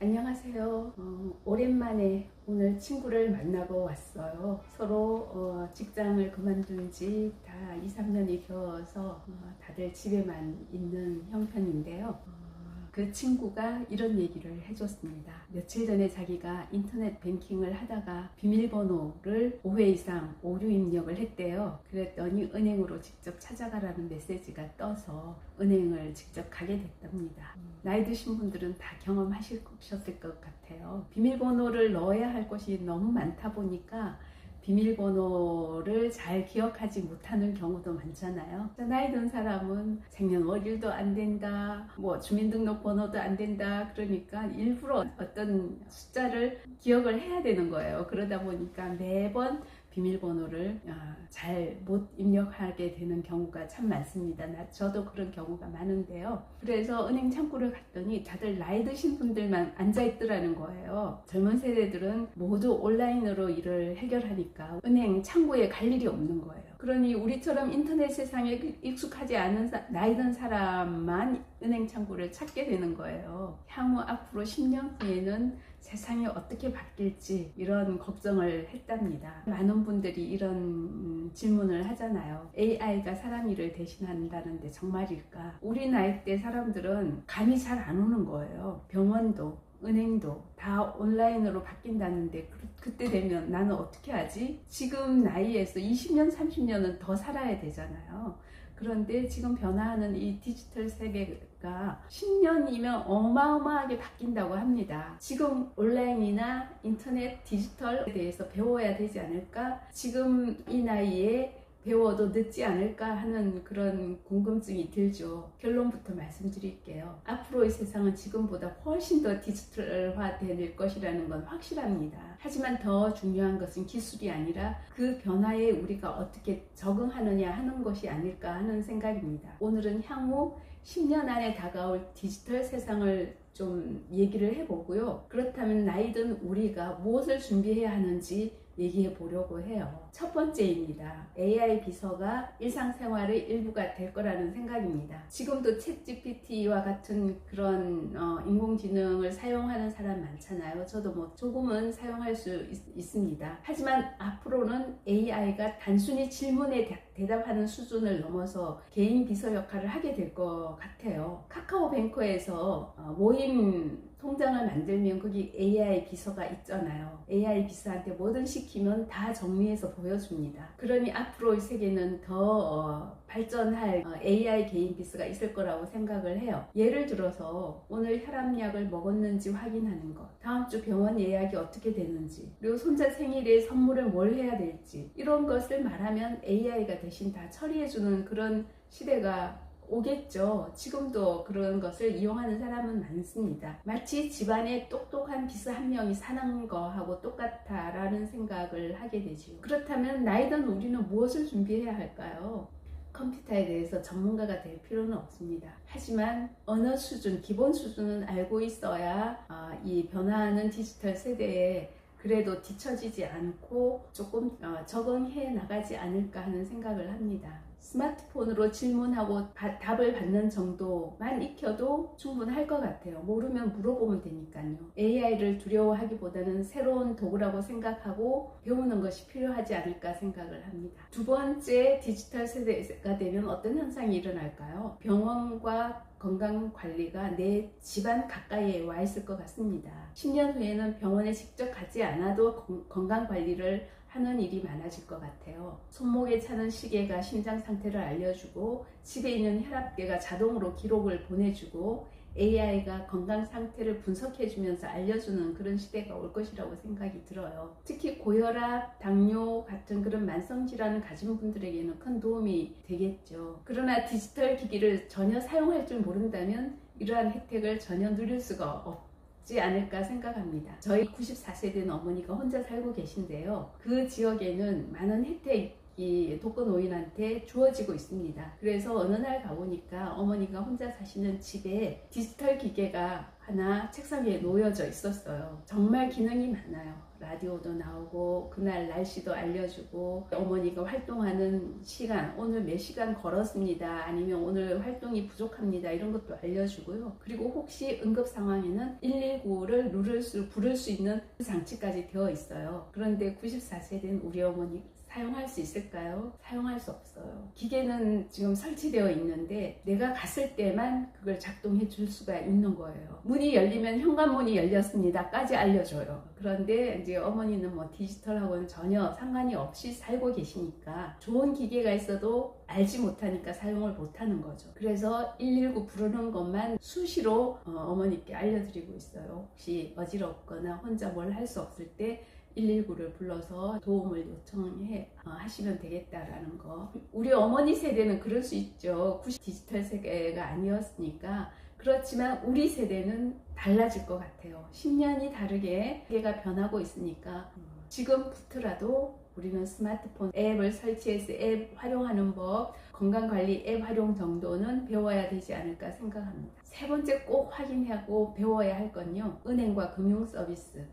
안녕하세요. 오랜만에 오늘 친구를 만나고 왔어요. 서로 직장을 그만둔 지 다 2, 3년이 되어서 다들 집에만 있는 형편인데요. 그 친구가 이런 얘기를 해줬습니다. 며칠 전에 자기가 인터넷 뱅킹을 하다가 비밀번호를 5회 이상 오류 입력을 했대요. 그랬더니 은행으로 직접 찾아가라는 메시지가 떠서 은행을 직접 가게 됐답니다. 나이 드신 분들은 다 경험하셨을 것 같아요. 비밀번호를 넣어야 할 것이 너무 많다 보니까 비밀번호를 잘 기억하지 못하는 경우도 많잖아요. 나이 든 사람은 생년월일도 안 된다, 주민등록번호도 안 된다, 그러니까 일부러 어떤 숫자를 기억을 해야 되는 거예요. 그러다 보니까 매번 비밀번호를 잘 못 입력하게 되는 경우가 참 많습니다. 저도 그런 경우가 많은데요. 그래서 은행 창구를 갔더니 다들 나이 드신 분들만 앉아있더라는 거예요. 젊은 세대들은 모두 온라인으로 일을 해결하니까 은행 창구에 갈 일이 없는 거예요. 그러니 우리처럼 인터넷 세상에 익숙하지 않은 나이 든 사람만 은행 창구를 찾게 되는 거예요. 향후 앞으로 10년 후에는 세상이 어떻게 바뀔지 이런 걱정을 했답니다. 많은 분들이 이런 질문을 하잖아요. AI가 사람 일을 대신한다는데 정말일까? 우리 나이 때 사람들은 감이 잘 안 오는 거예요. 병원도 은행도 다 온라인으로 바뀐다는데 그때 되면 나는 어떻게 하지? 지금 나이에서 20년, 30년은 더 살아야 되잖아요. 그런데 지금 변화하는 이 디지털 세계가 10년이면 어마어마하게 바뀐다고 합니다. 지금 온라인이나 인터넷 디지털에 대해서 배워야 되지 않을까? 지금 이 나이에 배워도 늦지 않을까 하는 그런 궁금증이 들죠. 결론부터 말씀드릴게요. 앞으로의 세상은 지금보다 훨씬 더 디지털화 될 것이라는 건 확실합니다. 하지만 더 중요한 것은 기술이 아니라 그 변화에 우리가 어떻게 적응하느냐 하는 것이 아닐까 하는 생각입니다. 오늘은 향후 10년 안에 다가올 디지털 세상을 좀 얘기를 해보고요. 그렇다면 나이 든 우리가 무엇을 준비해야 하는지 얘기해 보려고 해요. 첫 번째입니다. AI 비서가 일상생활의 일부가 될 거라는 생각입니다. 지금도 챗GPT와 같은 그런 인공지능을 사용하는 사람 많잖아요. 저도 조금은 사용할 수 있습니다. 하지만 앞으로는 AI가 단순히 질문에 대답하는 수준을 넘어서 개인 비서 역할을 하게 될 것 같아요. 카카오뱅크에서 모임 통장을 만들면 거기 AI 비서가 있잖아요. AI 비서한테 뭐든 시키면 다 정리해서 보여줍니다. 그러니 앞으로의 세계는 더 발전할 AI 개인 비서가 있을 거라고 생각을 해요. 예를 들어서 오늘 혈압약을 먹었는지 확인하는 것, 다음 주 병원 예약이 어떻게 되는지, 그리고 손자 생일에 선물을 뭘 해야 될지, 이런 것을 말하면 AI가 대신 다 처리해주는 그런 시대가 오겠죠. 지금도 그런 것을 이용하는 사람은 많습니다. 마치 집안에 똑똑한 비서 한 명이 사는 거하고 똑같다라는 생각을 하게 되죠. 그렇다면 나이 든 우리는 무엇을 준비해야 할까요? 컴퓨터에 대해서 전문가가 될 필요는 없습니다. 하지만 언어 수준, 기본 수준은 알고 있어야 이 변화하는 디지털 세대에 그래도 뒤처지지 않고 조금 적응해 나가지 않을까 하는 생각을 합니다. 스마트폰으로 질문하고 답을 받는 정도만 익혀도 충분할 것 같아요. 모르면 물어보면 되니까요. AI를 두려워하기보다는 새로운 도구라고 생각하고 배우는 것이 필요하지 않을까 생각을 합니다. 두 번째, 디지털 세대가 되면 어떤 현상이 일어날까요? 병원과 건강관리가 내 집안 가까이에 와 있을 것 같습니다. 10년 후에는 병원에 직접 가지 않아도 건강관리를 하는 일이 많아질 것 같아요. 손목에 차는 시계가 심장 상태를 알려주고 집에 있는 혈압계가 자동으로 기록을 보내주고 AI가 건강 상태를 분석해주면서 알려주는 그런 시대가 올 것이라고 생각이 들어요. 특히 고혈압, 당뇨 같은 그런 만성질환을 가진 분들에게는 큰 도움이 되겠죠. 그러나 디지털 기기를 전혀 사용할 줄 모른다면 이러한 혜택을 전혀 누릴 수가 없지 않을까 생각합니다. 저희 94세 된 어머니가 혼자 살고 계신데요. 그 지역에는 많은 혜택이 이 독거노인한테 주어지고 있습니다. 그래서 어느 날 가보니까 어머니가 혼자 사시는 집에 디지털 기계가 하나 책상 위에 놓여져 있었어요. 정말 기능이 많아요. 라디오도 나오고 그날 날씨도 알려주고 어머니가 활동하는 시간, 오늘 몇 시간 걸었습니다, 아니면 오늘 활동이 부족합니다, 이런 것도 알려주고요. 그리고 혹시 응급 상황에는 119를 부를 수 있는 장치까지 되어 있어요. 그런데 94세된 우리 어머니 사용할 수 있을까요? 사용할 수 없어요. 기계는 지금 설치되어 있는데 내가 갔을 때만 그걸 작동해 줄 수가 있는 거예요. 문이 열리면 현관문이 열렸습니다까지 알려줘요. 그런데 이제 어머니는 뭐 디지털하고는 전혀 상관이 없이 살고 계시니까 좋은 기계가 있어도 알지 못하니까 사용을 못하는 거죠. 그래서 119 부르는 것만 수시로 어머니께 알려드리고 있어요. 혹시 어지럽거나 혼자 뭘 할 수 없을 때 119를 불러서 도움을 요청해 하시면 되겠다라는 거. 우리 어머니 세대는 그럴 수 있죠. 90 디지털 세대가 아니었으니까. 그렇지만 우리 세대는 달라질 것 같아요. 10년이 다르게 세계가 변하고 있으니까 지금부터라도 우리는 스마트폰 앱을 설치해서 앱 활용하는 법, 건강관리 앱 활용 정도는 배워야 되지 않을까 생각합니다. 세 번째 꼭 확인하고 배워야 할 건요, 은행과 금융 서비스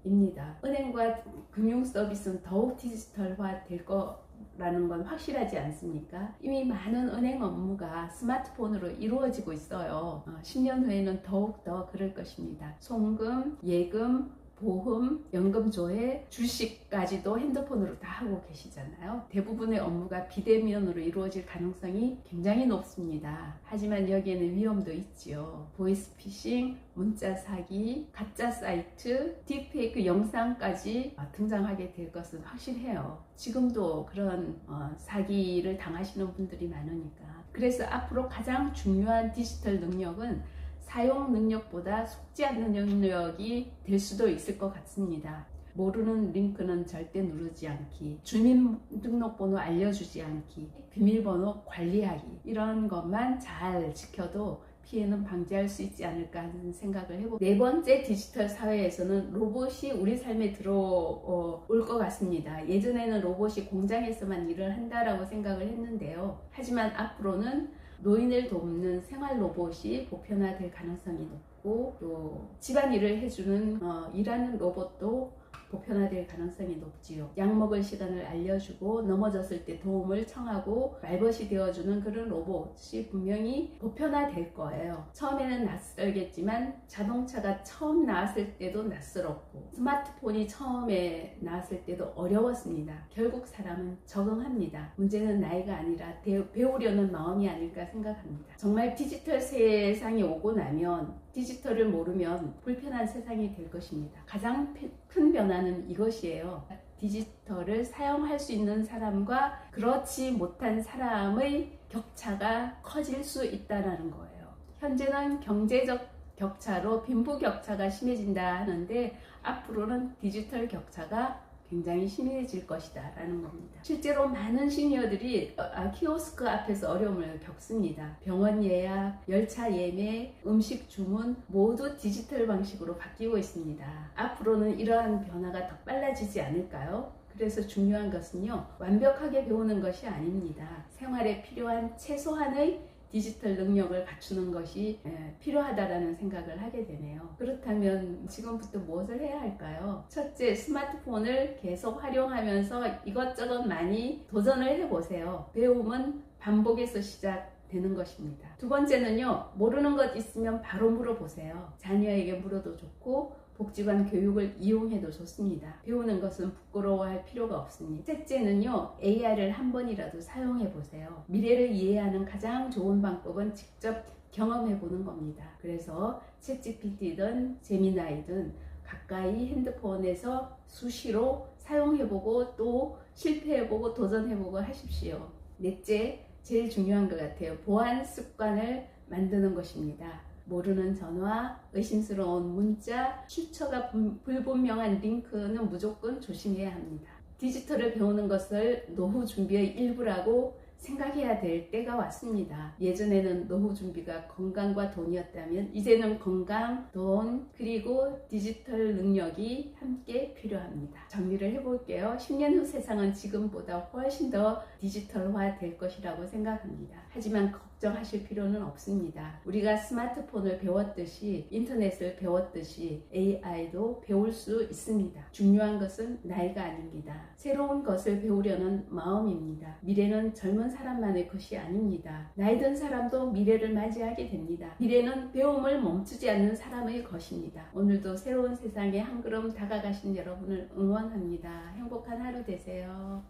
입니다. 은행과 금융 서비스는 더욱 디지털화 될 거라는 건 확실하지 않습니까? 이미 많은 은행 업무가 스마트폰으로 이루어지고 있어요. 10년 후에는 더욱 더 그럴 것입니다. 송금, 예금, 보험, 연금 조회, 주식까지도 핸드폰으로 다 하고 계시잖아요. 대부분의 업무가 비대면으로 이루어질 가능성이 굉장히 높습니다. 하지만 여기에는 위험도 있지요. 보이스피싱, 문자 사기, 가짜 사이트, 딥페이크 영상까지 등장하게 될 것은 확실해요. 지금도 그런 사기를 당하시는 분들이 많으니까. 그래서 앞으로 가장 중요한 디지털 능력은 사용 능력보다 속지 않는 능력이 될 수도 있을 것 같습니다. 모르는 링크는 절대 누르지 않기, 주민등록번호 알려주지 않기, 비밀번호 관리하기, 이런 것만 잘 지켜도 피해는 방지할 수 있지 않을까 하는 생각을 해보고, 네 번째, 디지털 사회에서는 로봇이 우리 삶에 들어올 것 같습니다. 예전에는 로봇이 공장에서만 일을 한다라고 생각을 했는데요. 하지만 앞으로는 노인을 돕는 생활 로봇이 보편화될 가능성이 높고, 또 집안일을 해주는 일하는 로봇도 보편화될 가능성이 높지요. 약 먹을 시간을 알려주고 넘어졌을 때 도움을 청하고 말벗이 되어주는 그런 로봇이 분명히 보편화될 거예요. 처음에는 낯설겠지만 자동차가 처음 나왔을 때도 낯설었고 스마트폰이 처음에 나왔을 때도 어려웠습니다. 결국 사람은 적응합니다. 문제는 나이가 아니라 배우려는 마음이 아닐까 생각합니다. 정말 디지털 세상이 오고 나면 디지털을 모르면 불편한 세상이 될 것입니다. 가장 큰 변화는 이것이에요. 디지털을 사용할 수 있는 사람과 그렇지 못한 사람의 격차가 커질 수 있다는 거예요. 현재는 경제적 격차로 빈부격차가 심해진다 하는데, 앞으로는 디지털 격차가 굉장히 심해질 것이다 라는 겁니다. 실제로 많은 시니어들이 키오스크 앞에서 어려움을 겪습니다. 병원 예약, 열차 예매, 음식 주문 모두 디지털 방식으로 바뀌고 있습니다. 앞으로는 이러한 변화가 더 빨라지지 않을까요? 그래서 중요한 것은요, 완벽하게 배우는 것이 아닙니다. 생활에 필요한 최소한의 디지털 능력을 갖추는 것이 필요하다라는 생각을 하게 되네요. 그렇다면 지금부터 무엇을 해야 할까요? 첫째, 스마트폰을 계속 활용하면서 이것저것 많이 도전을 해보세요. 배움은 반복에서 시작되는 것입니다. 두 번째는요, 모르는 것 있으면 바로 물어보세요. 자녀에게 물어도 좋고 복지관 교육을 이용해도 좋습니다. 배우는 것은 부끄러워할 필요가 없습니다. 셋째는요, AI를 한 번이라도 사용해 보세요. 미래를 이해하는 가장 좋은 방법은 직접 경험해 보는 겁니다. 그래서 챗GPT든 제미나이든 가까이 핸드폰에서 수시로 사용해 보고 또 실패해 보고 도전해 보고 하십시오. 넷째, 제일 중요한 것 같아요. 보안 습관을 만드는 것입니다. 모르는 전화, 의심스러운 문자, 출처가 불분명한 링크는 무조건 조심해야 합니다. 디지털을 배우는 것을 노후 준비의 일부라고 생각해야 될 때가 왔습니다. 예전에는 노후 준비가 건강과 돈이었다면 이제는 건강, 돈, 그리고 디지털 능력이 함께 필요합니다. 정리를 해볼게요. 10년 후 세상은 지금보다 훨씬 더 디지털화 될 것이라고 생각합니다. 하지만 걱정하실 필요는 없습니다. 우리가 스마트폰을 배웠듯이 인터넷을 배웠듯이 AI도 배울 수 있습니다. 중요한 것은 나이가 아닙니다. 새로운 것을 배우려는 마음입니다. 미래는 젊은 사람만의 것이 아닙니다. 나이 든 사람도 미래를 맞이하게 됩니다. 미래는 배움을 멈추지 않는 사람의 것입니다. 오늘도 새로운 세상에 한 걸음 다가가신 여러분을 응원합니다. 행복한 하루 되세요.